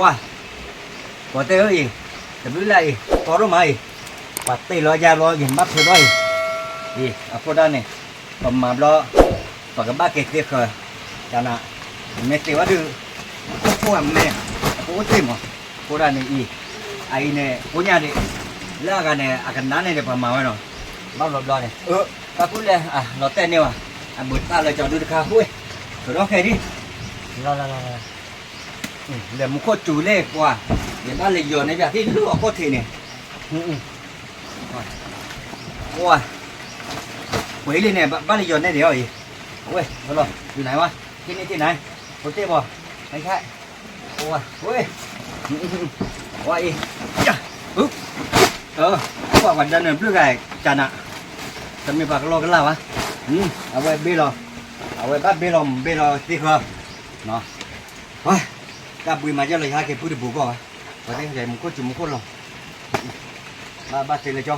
ว้าพอเตะอีแต่ไม่ไรพอรู้ไหมปัดเตะรอยาลอยเห็นมัดเธอด้วยอีอ่ะพอได้เนี่ยประมาณรอปากกับบ้าเกตเตะเคยจานะเมตเตว่าดูก็พวกแม่พวกเต็มอ่ะพอได้เนี่ยอีไอเนี่ยพวกเนี่ยดิแล้วกันเนี่ยอาการนั้นเนี่ยประมาณว่าเนาะบ้าหลบรอเนี่ยตาพูดเลยอ่ะเราเต้นเนี่ยว่ะอ่ะบุตรตาเลยจอดดูดิค่ะหุ้ยถือร้องแค่ดิรอเดี๋ยวมึงโคตรจูเล่กว่าเดี๋ยวบ้านเลยโยนในแบบที่ลูกโคตรทีเนี่ยว้าหวยเลยเนี่ยบ้านเลยโยนได้เดี๋ยวอีกเว้ยมาหรออยู่ไหนวะที่นี่ที่ไหนโคตรเต้บ่ไม่ใช่ว้าเว้ยว้าอีจ้ะว่าวันจันทร์เนี่ยเพื่อไงจันทร์อ่ะจะมีปากโลกันแล้ววะเอาไว้เบลล์เอาไว้บ้านเบลล์ที่เขาเนาะเฮ้ยกาบุยมาจะเลยฮะแกพูดถึงบุกก่อนวันนี้ใหญ่มึงโคตรจุ่มมึงโคตรหรอบ้าเสร็จเลยจ้ะ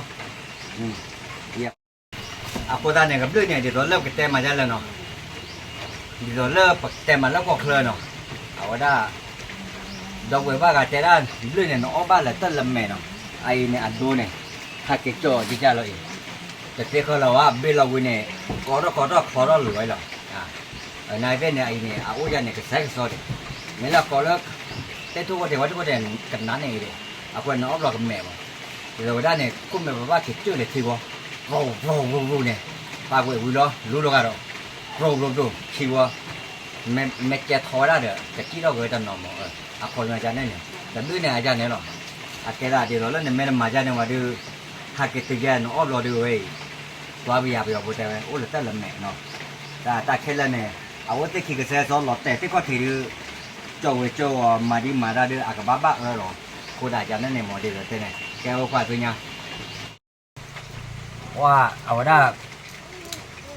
เดี๋ยวอ่ะพอตาเนี่ยกับเรื่องเนี่ยเดี๋ยวเราเริ่มกันเต็มมาจะแล้วเนาะเดี๋ยวเราเริ่มเต็มมาแล้วก็เคลื่อนเนาะเอาไว้ได้ดอกเวบ้ากันเจ้าด้านเรื่องเนี่ยน้องบ้านละต้นลำแม่เนาะไอเนี่ยอัดดูเนี่ยถ้าเกิดจ่อจะจ้าเราเองแต่เจ้าเขาเราว่าเบลเราเนี่ยขอรอหลุยหรอนายเป็นเนี่ยไอเนี่ยอาวุธเนี่ยก็ใช้ก็สอดเนี่ยเราขอแล้วแต่ทุกคนเดี๋ยวทุกคนเดี๋ยวกันนั้นเองเลยอาคนน้องเรากับแม่บ่เราได้เนี่ยกุ้งแม่บอกว่าเกิดจ่อเลยทีบ่โว้เนี่ยปากเว้ยรู้กันหรอโว้ทีบ่แม่แกทอได้เด้อแต่ที่เราเกิดตอนนอนบ่อาคนอาจารย์เนี่ยแต่ดื้อเนี่ยอาจารย์เนี่ยหรออาเกล้าเดี๋ยวเราเนี่ยแม่มาอาจารย์เนี่ยว่าดูถ้าเกิดตัวแย่น้องเราดูเว้ยตัววิญญาณเราพูดแต่โอ้เราแต่ละแม่เนาะแต่แค่ละเนี่ยเอาไว้ที่ขี้กระแสซ้อนหลอดแต่ที่ก็ถือโจมาดีมาได้ด้วยอากาศบ้าหรอโคตรอาจารย์นั่นเนี่ยหมอดีเลยแต่เนี่ยแกว่าควายตัวเนี้ยว่าเอาได้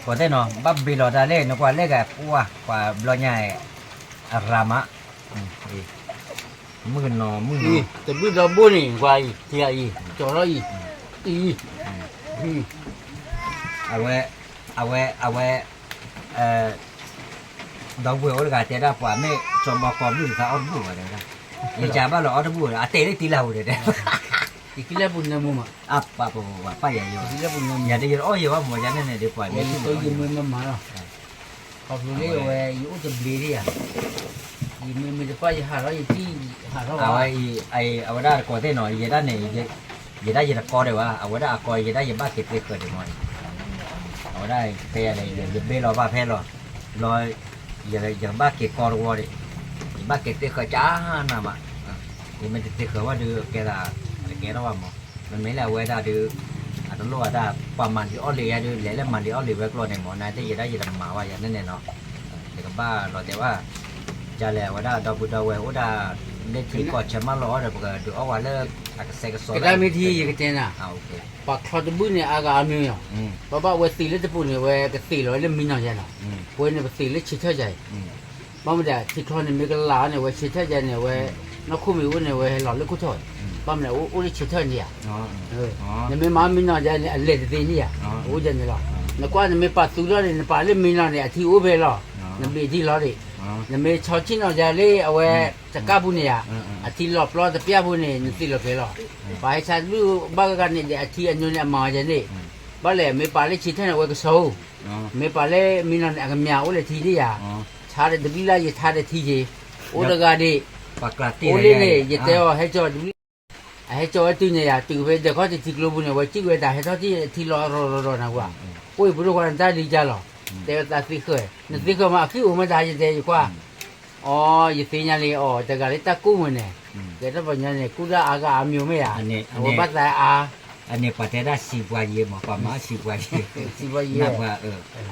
พอได้เนาะบ้าบิลได้เล่นกว่าเล่กับว่ากว่าบลอใหญ่อารามะมือหนอแต่มือเราบุญนี่กว่าที่ไอ้จอเราเอาไว้ดอกบัวก็จะได้ป่าไม่จมบอกความรู้สึกอ่อนบัวเลยนะยิ่งจะบ้าเราอ่อนบัวอ่ะเตะได้ตีเราเลยเนี่ยที่กิเลสบุญน้ำมันอ่ะป้าใหญ่อยู่กิเลสบุญน้ำอย่าได้ยินอ้อยว่าหมอยันเนี่ยเดี๋ยวปล่อยไม่ตัวยิ้มมันมาแล้วขอบคุณเลยเว้ยอยู่จะบลีดิอ่ะยิ้มมันจะไปหาเราอยู่ที่หาเราเอาเอาได้ก่อนเต้หน่อยอย่าได้เนี่ยอย่าได้อย่าก่อเลยว่าเอาได้ก่ออย่าได้อย่าบ้าเก็บเกิดหน่อยเอาได้แพ้อะไรอย่าเบี้ยเราบ้าแพ้หรอรอยอย่าบ้าเก็บก่อรัวดิบ้าเก็บเกิดจ้าหน้ามานี่มันจะเกิดว่าดูแกเราว่ามันไม่แล้วเว้ยได้ดูอันนั้นรู้ว่าได้ประมาณที่อ้อเลี้ยดูแล้วมันที่อ้อเลี้ยไว้กลัวในหมอนายที่อย่าได้อย่าทำมาว่าอย่างนั้นเนี่ยเนาะแต่กับบ้าเราแต่ว่าจะแล้วว่าได้ดอกบุดาวเว้ยว่าได้เล่นที่กอดชะมาล้อเดี๋ยวก็ดูเอาว่าเลิกอาจจะเสกสดก็ได้ไม่ที่ยังก็เจนอ่ะโอเคปากคอจะบุญเนี่ยอากาศมีอ่ะบ้าเวสีเล็ดจะปุ่นเนี่ยเวก็สีร้อยเล่มมีหน่อยใช่หรอเวเนี่ยสีเล็ดชิดเท่าใจบ้ามันจะที่คอเนี่ยมีกระลาเนี่ยเวชิดเท่าใจเนี่ยเวนักคู่มีวุ้นเนี่ยเวหล่อเล็กคู่ถอยบ้ามันเนี่ยอุ้ยชิดเท่าเนี่ยเนี่ยไม่มามีหน่อยใจเนี่ยเล็ดตีเนี่ยอุ้ยเจนเนี่ยหรอแล้วก็เนี่ยไม่ปัดสุดแล้วเนี่ยปัดเล่มมีหน่อยเนี่ยที่อุ้ยไปหรอเนี่ยมีที่ล้อดิเนี่ยไม่ชอชิ้นหน่อยใจเลยเอาไว้จะก้าบุญเนี่ยที่หลบล้อจะเปียบุญเนี่ยนี่ที่หลบไปหรอไปชาดูบ้ากันเนี่ยที่อันนู้นเนี่ยมาใจนี่บ้าเลยไม่ปัดเลยชิดเท่าเนี่ยไว้ก็โซ่ไม่ปัดเลยมีหน่อยเนี่ยก็มีเอาเลยที่นี่อ่ะชาเด็ดบิลล่าจะชาเด็ดที่เจโอเดกาดิปากกาตีโอเล่เนี่ยจะเที่ยวให้จอดให้จอดตัวเนี่ยตัวไปเดี๋ยวเขาจะทิ้งลงบุญเนี่ยไว้จิ้งไว้แต่ให้เขาที่รอนะกว่าโอ้ยบุรุษคนนั้นได้ดีจ้าหรอแต่ตาสีเคยนั่นสีเคยมาคืออุมาได้จะได้กว่าอ๋อยิ่งสีนี่เลยอ๋อแต่ก็เลยตะกู้มันเนี่ยแต่ถ้าปัญญาเนี่ยกู้ได้อากาศมีไหมอ่ะว่าปัจจัยอันนี้ปัจจัยได้10 กว่าเยนมาประมาณ10 กว่าเยน10 กว่าเยนนับว่า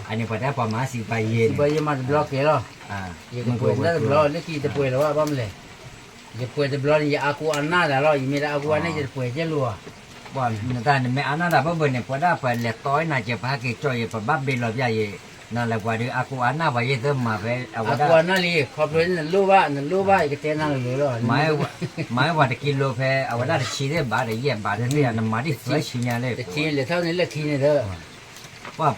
อันนี้ปัจจัยประมาณ10 กว่าเยน10 กว่าเยนมาบล็อกเหรอยังป่วยได้บล็อกเล็กที่จะป่วยแล้วว่าบ้ามเลยจะป่วยจะบล็อกนี่อากูอันน่าแต่เรายังไม่ได้อากูอันนี้จะป่วยจะรัวบ่นั่นแต่ไม่อันนั้นแต่เพิ่นเนี่ยพอได้ไปเล็กต้อยน่าจะพาเกจอยไปบ้าเบลล์ใหญ่นั่นแหละว่าเดี๋ยวอากูอันน่าว่าเยอะมาไปเอาอากูอันน่าเลยขอบเลยนั่นรู้ว่าก็เจนั่นเลยหรอไม่ว่าจะกินโลเพเอาได้ชีได้บาทได้เยี่ยมบาทได้น้ำมันที่สวยชิญญาเลยชีเลยเท่านี้เลยชีเนี่ยเด้อว่า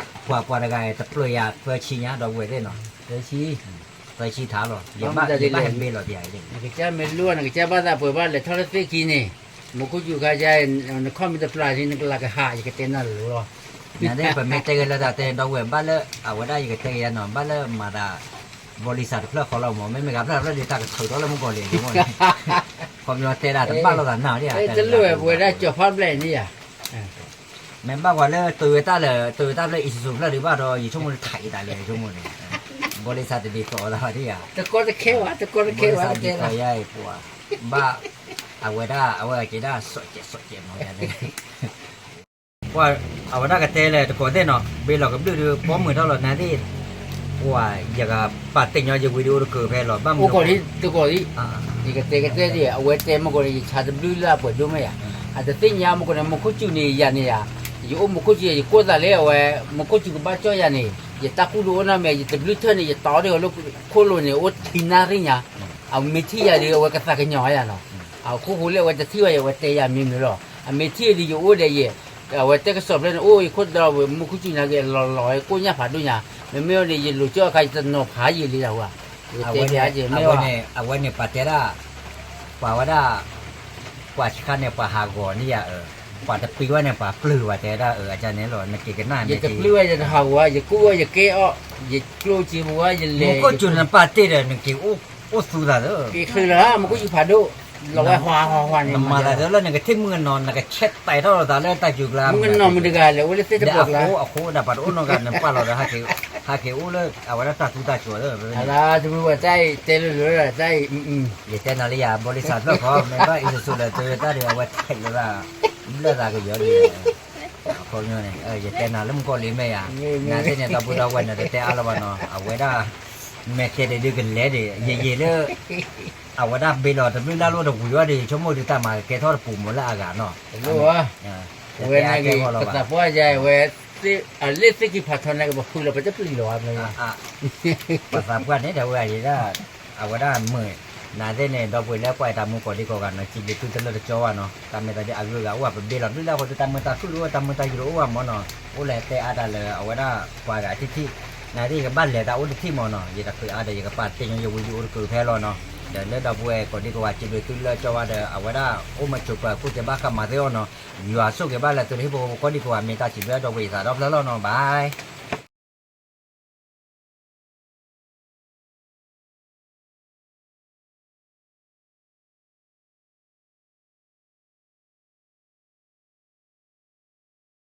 อะไรตะเปลือยเพื่อชิญญาดอกเวทเนาะเดี๋ยวชีตะ ไปชี้ท้าหรออย่าบ้าอย่าบ้าเห็นเบลหรอที่ไหนเนี่ย cái cha mình luôn cái cha bắt ra bồi bắt lại thao lấy cái gì nè một cái chú cái cha nó không biết là gì nó là cái hạ cái tên nào rồi นั่นเองเป็นเมตเตอร์แล้วแต่ดาวเว็บบ้านเลยเอาไว้ได้ยังเตยนอนบ้านเลยมาได้บริษัทเพื่อของเราหมอไม่กับเราดีตากับเขาเราไม่ก่อเลยทุกคนความยอดเตะได้แต่บ้านเราแต่หนาวเนี่ย จะรู้ว่าบอยได้จบพร้อมเลยนี่อ่ะ แม่บ้านว่าเลยโตโยต้าเลยอิซูซูเลยหรือว่าเราอยู่ชั่วโมงไทยได้เลยชั่วโมงนี้บริษัทดีต่อแล้วที่อ่ะ ตะโกนตะเขียวตะโกนตะเขียว บริษัท เจ้า ดีต่อใหญ่ปัวบ้าเอาไว้กี่ได้สดเจ็บมาอย่างนี้ว่าเอาไว้ได้กับเตะเลยแต่ก่อนเต้นเนาะเบลเรากับดูป้อมมือเท่าไหร่นะที่ว่าอยากปัดติ่งเราจะวิดีโอเกิดแพ้หรอบ้าง โอ้ก่อนที่ตะโกนที่นี่ก็เตะดิเอาไว้เตะมันก็เลยชาจะบลูล่าเปิดดูไหมอ่ะอาจจะติ่งยามันก็เนี่ยมันก็จู่นี่ยานี่อ่ะอยู่มันก็จู่อยู่โคตรเลยเอาไว้มันก็จู่กับบ้าจ้อยานี่อย่าตะกุลูนะแม่อย่าตะบลูเท่านี่อย่าต่อเดียวลูกโคโลเนี่ยโอ้ทินาริญญาเอาเมทียาเดียวไว้กับสักหน่อยอ่ะเนาะเอาคู่หูเรียกว่าจะที่ว่าไว้เตะยามีมั้ยหรอเมทีดีอยู่โอ้เดียเอาไว้เตะก็สอบเลยโอ้ยคนเรามันก็จู่นะแกลอยกูเนี่ยผ่านด้วยเนี่ยไม่เอาเนี่ยลูกจ้อยใครจะนอผาอยู่เลยอ่ะเอาไว้เนี่ยปัจเจราป่าว่าได้กว่าชิคันเนี่ยป่าหากอนี่อ่ะป่าตะปีว่าเนี่ยป่าปลื้อว่าแต่ได้อาจารย์เนี่ยหรอนักเก็ตหน้า อย่าจะปลื้มอย่าจะหาวว่าอย่ากลัวอย่าเกะอ่ะอย่ากลัวจีบัวอย่าเล่ มันก็จุดนั้นป่าเตะเลยนักเก็ตโอ้สุดาเด้อ คือละมันก็อยู่ผ่านดูเราไว้หัวเนี่ย มาแล้วเนี่ยก็ที่มึงนอนนักเช็ดไตเท่าเราตาเล่นไตอยู่กลาง มึงนอนมึงดีกันเลยว่าเล่นจะบอกละ เอาโคดับปัดโอ้นกันนั่นป่าเราได้ฮาเกโอ้เลยเอาไว้ตาตุตาชัวเด้อ อะไรจะมึงว่าใจเต้นเลยใจอย่าเต้นอะไรอย่าบริษัทแล้วพอไม่ว่าอิสุสุเลยโตโยต้าเดี๋ยวเอาไว้เต้นแล้วล่ะเลือดตาก็เยอะเลยคนเนี่ยอย่าเต้นนะแล้วมึงก็ลิ้มไม่อ่ะงานเต้นเนี่ยตาบุดาวันเนี่ยเต้นอะไรวะเนาะเอาไว้ได้แม่เต้นได้กันแล้วดิเย่ๆเลยเอาไว้ได้เบลล์แต่ไม่ได้รู้แต่กูว่าดิชั่วโมงที่ตามมาแกทอดปุ่มหมดแล้วอากาศเนาะ รู้ว่าเว้ยนะกี่กระป๋อใจเว้ยที่เล่นที่ผ่านทางนั้นก็บอกคือเราไปจะปลื้มหรออะไรภาษากันเนี่ยเดี๋ยวไอ้ได้เอาไว้ได้เมื่อนาเต้นเนี่ยเราไปแล้วไปตามมือก่อนดีกว่ากันนะจิบคือจะเลิกจ้าเนาะตามเมื่อตาเดียวว่าว่าเป็นเบลล์ด้วยแล้วคนตามเมื่อตาคือรู้ว่าตามเมื่อตาอยู่ว่ามันเนาะโอ้แหละแต่อาได้เลยเอาไว้ได้กว่ากับที่นาที่กับบ้านเลยแต่โอ้ที่มันเนาะยังคืออาได้ยังกับปัดเต็งยังอยู่คือแพ้เราเนาะเดี๋ยวเลิกเราไปก่อนดีกว่าจิบคือเลิกจ้าว่าเดี๋ยวเอาไว้ได้โอ้มาจุกแบบกูจะบ้าขับมาเที่ยวเนาะอยู่อาสุกกับบ้านแล้วตัวนี้พวกคนดีกว่ามีตาจิบแล้วเราไปสาดรอบแล้วเนาะบาย